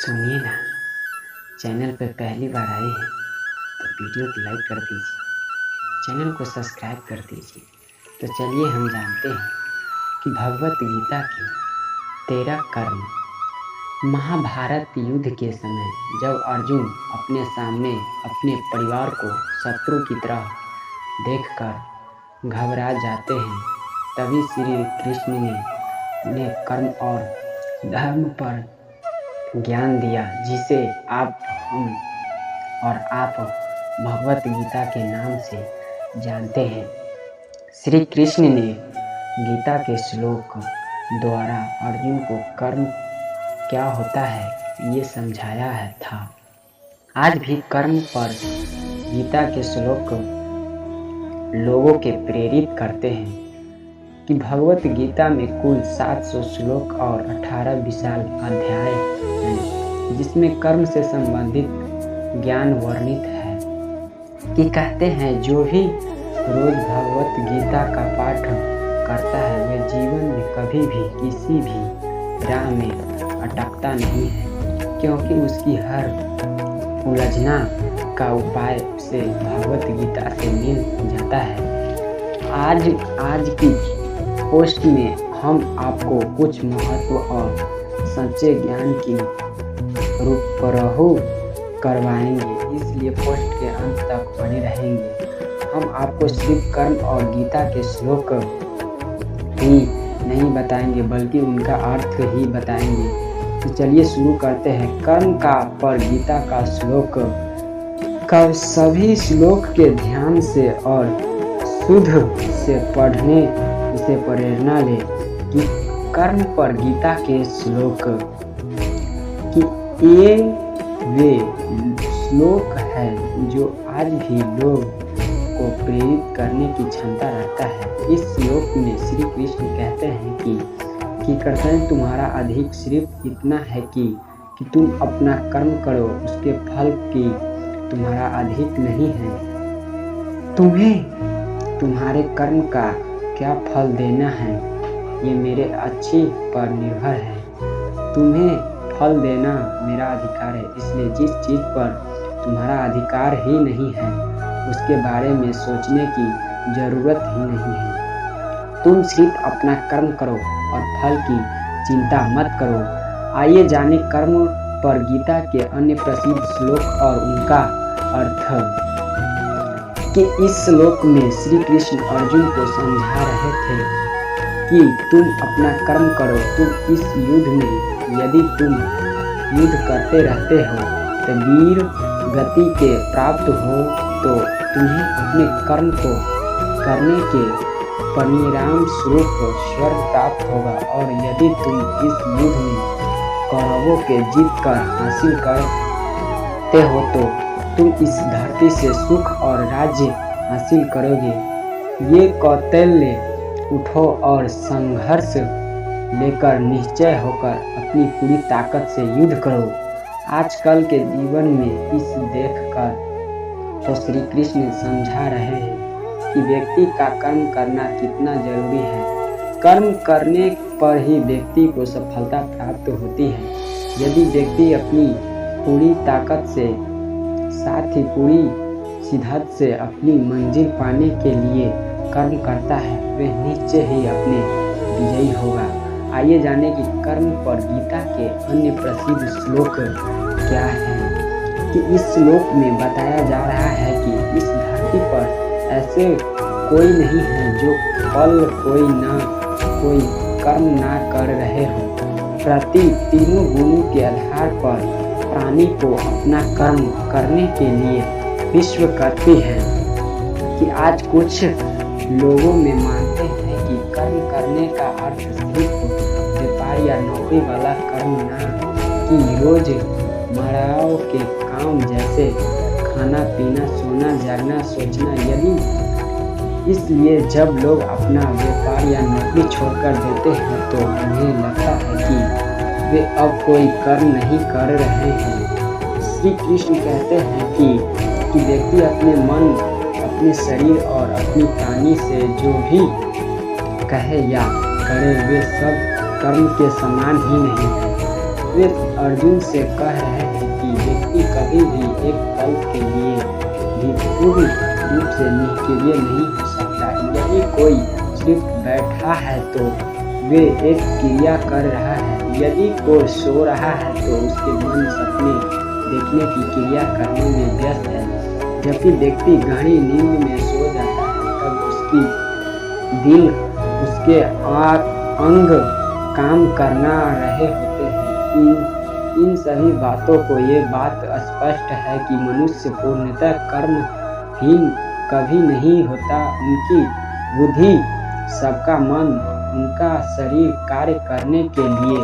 सुनिए ना, चैनल पे पहली बार आए हैं तो वीडियो को लाइक कर दीजिए, चैनल को सब्सक्राइब कर दीजिए। तो चलिए हम जानते हैं कि भगवत गीता के 13 कर्म। महाभारत युद्ध के समय जब अर्जुन अपने सामने अपने परिवार को शत्रु की तरह देखकर घबरा जाते हैं, तभी श्री कृष्ण ने कर्म और धर्म पर ज्ञान दिया, जिसे हम और आप भगवत गीता के नाम से जानते हैं। श्री कृष्ण ने गीता के श्लोक द्वारा अर्जुन को कर्म क्या होता है ये समझाया था। आज भी कर्म पर गीता के श्लोक लोगों के प्रेरित करते हैं कि भगवत गीता में कुल 700 श्लोक और 18 विशाल अध्याय हैं, जिसमें कर्म से संबंधित ज्ञान वर्णित है। कि कहते हैं जो भी रोज भगवत गीता का पाठ करता है वह जीवन में कभी भी किसी भी राह में अटकता नहीं है, क्योंकि उसकी हर उलझना का उपाय से भगवत गीता से मिल जाता है। आज की पोस्ट में हम आपको कुछ महत्व और सच्चे ज्ञान की रूपरेखा करवाएंगे, इसलिए पोस्ट के अंत तक बने रहेंगे। हम आपको सिर्फ कर्म और गीता के श्लोक ही नहीं बताएंगे बल्कि उनका अर्थ ही बताएंगे। तो चलिए शुरू करते हैं। कर्म का पर गीता का श्लोक का सभी श्लोक के ध्यान से और शुद्ध से पढ़ने से प्रेरणा ले कि कर्म पर गीता के श्लोक कि ये वे श्लोक है जो आज भी लोग को प्रेरित करने की क्षमता रखता है। इस श्लोक में श्री कृष्ण कहते हैं कि कर्तव्य तुम्हारा अधिक सिर्फ इतना है कि तुम अपना कर्म करो, उसके फल की तुम्हारा अधिक नहीं है। तुम्हें तुम्हारे कर्म का क्या फल देना है ये मेरे अच्छी पर निर्भर है। तुम्हें फल देना मेरा अधिकार है, इसलिए जिस चीज़ पर तुम्हारा अधिकार ही नहीं है उसके बारे में सोचने की जरूरत ही नहीं है। तुम सिर्फ अपना कर्म करो और फल की चिंता मत करो। आइए जाने कर्म पर गीता के अन्य प्रसिद्ध श्लोक और उनका अर्थ। कि इस श्लोक में श्री कृष्ण अर्जुन को समझा रहे थे कि तुम अपना कर्म करो। तुम इस युद्ध में यदि तुम युद्ध करते रहते हो तो वीर गति के प्राप्त हो तो तुम्हें अपने कर्म को करने के परिणाम स्वरूप स्वर्ग प्राप्त होगा, और यदि तुम इस युद्ध में कौरवों के जीत कर हासिल करते हो तो तुम इस धरती से सुख और राज्य हासिल करोगे। ये कौतल्य उठो और संघर्ष लेकर निश्चय होकर अपनी पूरी ताकत से युद्ध करो। आजकल के जीवन में इस देखकर तो श्री कृष्ण समझा रहे हैं कि व्यक्ति का कर्म करना कितना जरूरी है। कर्म करने पर ही व्यक्ति को सफलता प्राप्त होती है। यदि व्यक्ति अपनी पूरी ताकत से साथ ही पूरी शिद्दत से अपनी मंजिल पाने के लिए कर्म करता है वह निश्चय ही अपने विजयी होगा। आइए जाने कि कर्म पर गीता के अन्य प्रसिद्ध श्लोक क्या हैं। कि इस श्लोक में बताया जा रहा है कि इस धरती पर ऐसे कोई नहीं है जो कोई कर्म ना कर रहे हो। प्रति तीनों गुणों के आधार पर प्राणी को अपना कर्म करने के लिए विश्व करती है। कि आज कुछ लोगों में मानते हैं कि कर्म करने का अर्थ सिर्फ व्यापार या नौकरी वाला कर्म ना कि रोज मराव के काम जैसे खाना पीना सोना जागना सोचना। यदि इसलिए जब लोग अपना व्यापार या नौकरी छोड़कर देते हैं तो उन्हें लगता है कि वे अब कोई कर्म नहीं कर रहे हैं। श्री कृष्ण कहते हैं कि व्यक्ति अपने मन, अपने शरीर और अपनी प्राणी से जो भी कहे या करे वे सब कर्म के समान ही नहीं है। वे अर्जुन से कह रहे हैं कि व्यक्ति कभी भी एक पल के लिए भी पूर्ण रूप से निष्क्रिय नहीं हो सकता। यदि कोई सिर्फ बैठा है तो वे एक क्रिया कर रहा है, यदि कोई सो रहा है तो उसके मन सपने देखने की क्रिया करने में व्यस्त है। जबकि व्यक्ति गहरी नींद में सो जाता है तब उसकी दिल उसके अंग काम करना रहे होते हैं। इन सभी बातों को ये बात स्पष्ट है कि मनुष्य पूर्णतः कर्महीन कभी नहीं होता। उनकी बुद्धि, सबका मन, उनका शरीर कार्य करने के लिए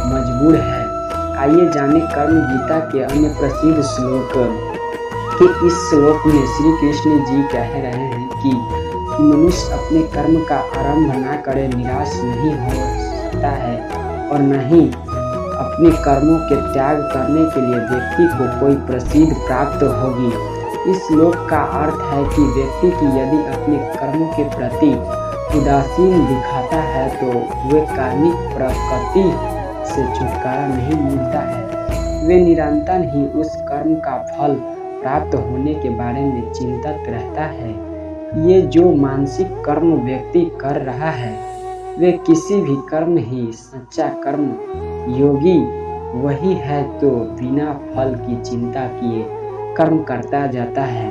मजबूर है। आइए जाने कर्म गीता के अन्य प्रसिद्ध श्लोक कि इस श्लोक में श्री कृष्ण जी कह रहे हैं कि मनुष्य अपने कर्म का आरंभ न करे निराश नहीं हो सकता है और न ही अपने कर्मों के त्याग करने के लिए व्यक्ति को कोई प्रसिद्ध प्राप्त होगी। इस श्लोक का अर्थ है कि व्यक्ति की यदि अपने कर्मों के प्रति उदासीन दिखाता है तो वे कार्मिक प्रकृति से छुटकारा नहीं मिलता है। वे निरंतर ही उस कर्म का फल प्राप्त होने के बारे में चिंतित रहता है। ये जो मानसिक कर्म व्यक्ति कर रहा है वे किसी भी कर्म ही सच्चा कर्म योगी वही है तो बिना फल की चिंता किए कर्म करता जाता है।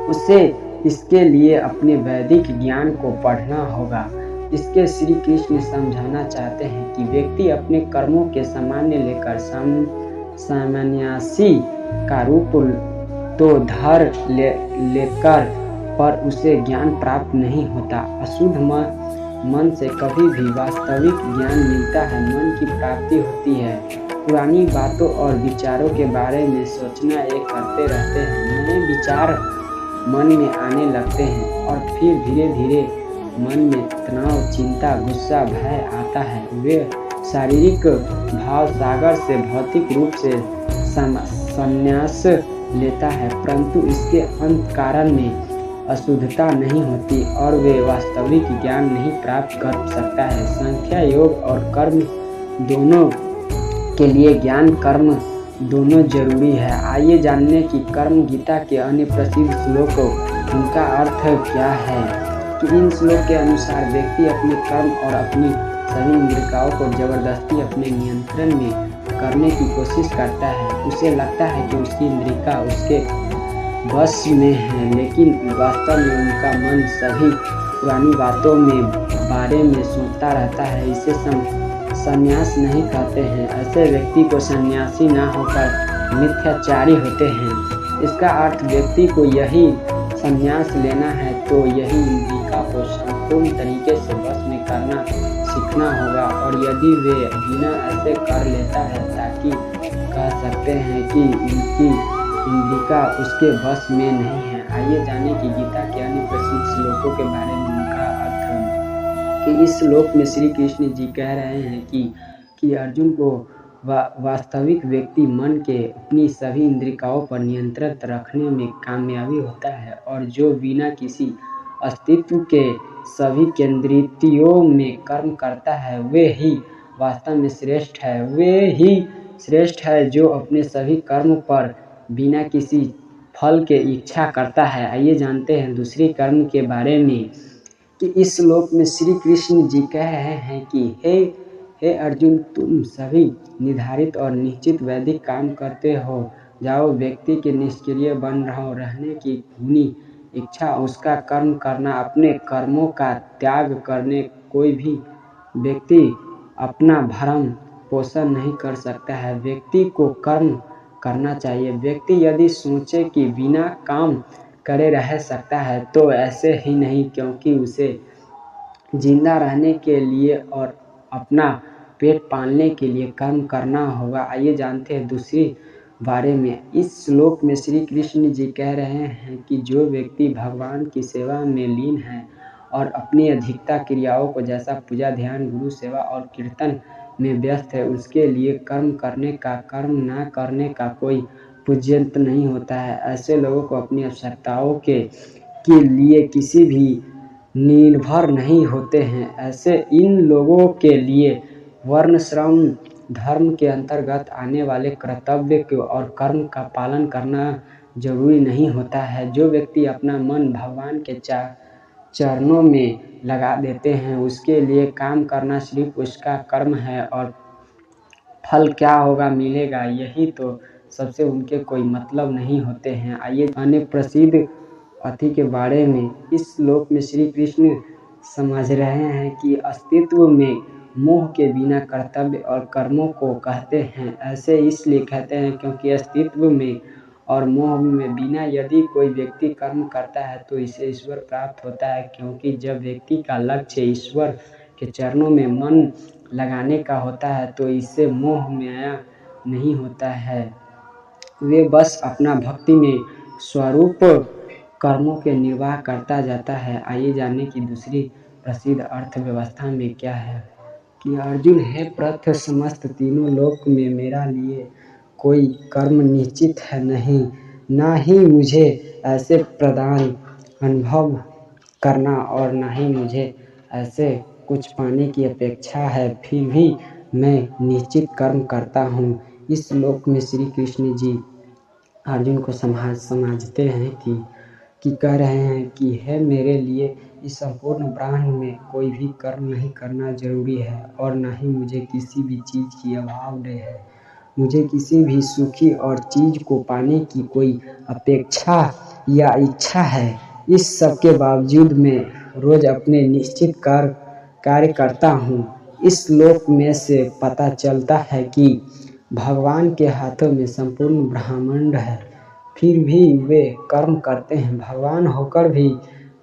उसे इसके लिए अपने वैदिक ज्ञान को पढ़ना होगा। इसके श्री कृष्ण समझाना चाहते हैं कि व्यक्ति अपने कर्मों के सामान्य लेकर सामन्यासी का रूप तो धर लेकर पर उसे ज्ञान प्राप्त नहीं होता। अशुद्ध मन से कभी भी वास्तविक ज्ञान मिलता है, मन की प्राप्ति होती है। पुरानी बातों और विचारों के बारे में सोचना ये करते रहते हैं, नए विचार मन में आने लगते हैं और फिर धीरे धीरे मन में तनाव, चिंता, गुस्सा, भय आता है। वे शारीरिक भाव सागर से भौतिक रूप से संन्यास लेता है, परंतु इसके अंतःकरण में अशुद्धता नहीं होती और वे वास्तविक ज्ञान नहीं प्राप्त कर सकता है। संख्या योग और कर्म दोनों के लिए ज्ञान कर्म दोनों जरूरी है। आइए जानने की कर्म गीता के अन्य प्रसिद्ध श्लोकों उनका अर्थ क्या है। कि इन श्लोक के अनुसार व्यक्ति अपने कर्म और अपनी सभी इंद्रियों को जबरदस्ती अपने नियंत्रण में करने की कोशिश करता है। उसे लगता है कि उसकी इंद्रियां उसके बस में है, लेकिन वास्तव में उनका मन सभी पुरानी बातों में बारे में सोचता रहता है। इसे संन्यास नहीं कहते हैं। ऐसे व्यक्ति को सन्यासी न होकर मिथ्याचारी होते हैं। इसका अर्थ व्यक्ति को यही संन्यास लेना है तो यही इंद्रियों को संपूर्ण तरीके से बस में करना सीखना होगा। और यदि वे बिना ऐसे कर लेता है ताकि कह सकते हैं कि उनकी इंद्रियां उसके बस में नहीं है। आइए जाने कि गीता के अन्य प्रसिद्ध श्लोकों के बारे में उनका अर्थ। कि इस श्लोक में श्री कृष्ण जी कह रहे हैं कि अर्जुन को वास्तविक व्यक्ति मन के अपनी सभी इंद्रियों पर नियंत्रण रखने में कामयाबी होता है और जो बिना किसी अस्तित्व के सभी केंद्रियों में कर्म करता है वे ही वास्तव में श्रेष्ठ है। वे ही श्रेष्ठ है जो अपने सभी कर्म पर बिना किसी फल के इच्छा करता है। आइए जानते हैं दूसरी कर्म के बारे में। कि इस श्लोक में श्री कृष्ण जी कह रहे हैं कि हे अर्जुन, तुम सभी निर्धारित और निश्चित वैदिक काम करते हो जाओ। व्यक्ति के निष्क्रिय बन रहने की भूनी इच्छा, उसका कर्म करना, अपने कर्मों का त्याग करने। कोई भी व्यक्ति अपना भरण पोषण नहीं कर सकता है। व्यक्ति को कर्म करना चाहिए। व्यक्ति यदि सोचे कि बिना काम करे रह सकता है तो ऐसे ही नहीं, क्योंकि उसे जिंदा रहने के लिए और अपना पेट पालने के लिए कर्म करना होगा। आइए जानते हैं दूसरी बारे में। इस श्लोक में श्री कृष्ण जी कह रहे हैं कि जो व्यक्ति भगवान की सेवा में लीन है और अपनी अधिकता क्रियाओं को जैसा पूजा, ध्यान, गुरु सेवा और कीर्तन में व्यस्त है, उसके लिए कर्म करने का, कर्म न करने का कोई पूज्यंत नहीं होता है। ऐसे लोगों को अपनी आवश्यकताओं के लिए किसी भी निर्भर नहीं होते हैं। ऐसे इन लोगों के लिए वर्ण, श्रम धर्म के अंतर्गत आने वाले कर्तव्य और कर्म का पालन करना जरूरी नहीं होता है। जो व्यक्ति अपना मन भगवान के चरणों में लगा देते हैं, उसके लिए काम करना सिर्फ उसका कर्म है और फल क्या होगा मिलेगा यही तो सबसे उनके कोई मतलब नहीं होते हैं। आइए अनेक प्रसिद्ध अति के बारे में। इस श्लोक में श्री कृष्ण समझ रहे हैं कि अस्तित्व में मोह के बिना कर्तव्य और कर्मों को कहते हैं। ऐसे इसलिए कहते हैं क्योंकि अस्तित्व में और मोह में बिना यदि कोई व्यक्ति कर्म करता है तो इसे ईश्वर प्राप्त होता है, क्योंकि जब व्यक्ति का लक्ष्य ईश्वर के चरणों में मन लगाने का होता है तो इससे मोह माया नहीं होता है। वे बस अपना भक्ति में स्वरूप कर्मों के निर्वाह करता जाता है। आइए जानने की दूसरी प्रसिद्ध अर्थव्यवस्था में क्या है कि अर्जुन है प्रथ समस्त तीनों लोक में मेरा लिए कोई कर्म निश्चित है नहीं, ना ही मुझे ऐसे प्रदान अनुभव करना और ना ही मुझे ऐसे कुछ पाने की अपेक्षा है, फिर भी मैं निश्चित कर्म करता हूँ। इस श्लोक में श्री कृष्ण जी अर्जुन को समझते हैं कि कह रहे हैं कि है मेरे लिए इस संपूर्ण ब्रह्मांड में कोई भी कर्म नहीं करना जरूरी है और ना ही मुझे किसी भी चीज़ की अभाव है। मुझे किसी भी सुखी और चीज़ को पाने की कोई अपेक्षा या इच्छा है। इस सब के बावजूद मैं रोज अपने निश्चित कार्य करता हूँ। इस श्लोक में से पता चलता है कि भगवान के हाथों में संपूर्ण ब्रह्मांड है, फिर भी वे कर्म करते हैं। भगवान होकर भी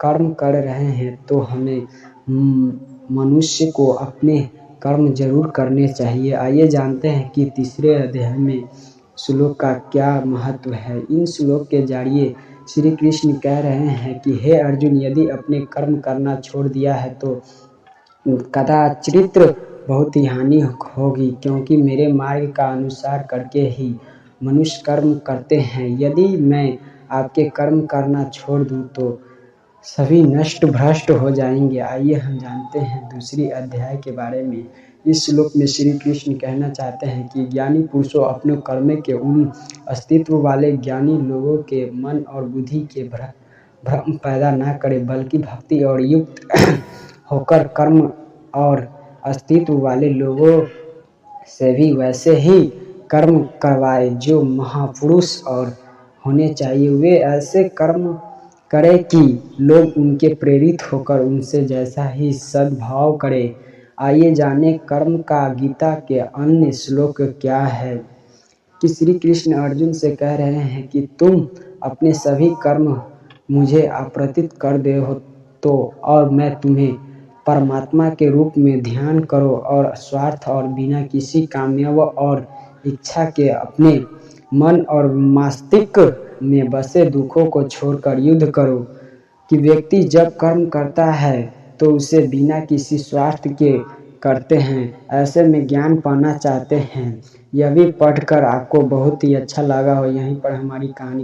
कर्म कर रहे हैं तो हमें मनुष्य को अपने कर्म जरूर करने चाहिए। आइए जानते हैं कि तीसरे अध्याय में श्लोक का क्या महत्व है। इन श्लोक के जरिए श्री कृष्ण कह रहे हैं कि हे अर्जुन, यदि अपने कर्म करना छोड़ दिया है तो कदाचित बहुत ही हानि होगी, क्योंकि मेरे मार्ग का अनुसार करके ही मनुष्य कर्म करते हैं। यदि मैं आपके कर्म करना छोड़ दूं तो सभी नष्ट भ्रष्ट हो जाएंगे। आइए हम जानते हैं दूसरी अध्याय के बारे में। इस श्लोक में श्री कृष्ण कहना चाहते हैं कि ज्ञानी पुरुषों अपने कर्म के उन अस्तित्व वाले ज्ञानी लोगों के मन और बुद्धि के भ्रम पैदा न करें, बल्कि भक्ति और युक्त होकर कर्म और अस्तित्व वाले लोगों से भी वैसे ही कर्म करवाए जो महापुरुष और होने चाहिए। वे ऐसे कर्म करें कि लोग उनके प्रेरित होकर उनसे जैसा ही सद्भाव करें। आइए जाने कर्म का गीता के अन्य श्लोक क्या है कि श्री कृष्ण अर्जुन से कह रहे हैं कि तुम अपने सभी कर्म मुझे अर्पित कर दे हो तो और मैं तुम्हें परमात्मा के रूप में ध्यान करो और स्वार्थ और बिना किसी कामयाब और इच्छा के अपने मन और मस्तिष्क में बसे दुखों को छोड़कर युद्ध करो। कि व्यक्ति जब कर्म करता है तो उसे बिना किसी स्वार्थ के करते हैं। ऐसे में ज्ञान पाना चाहते हैं। यह भी पढ़कर आपको बहुत ही अच्छा लगा हो। यहीं पर हमारी कहानी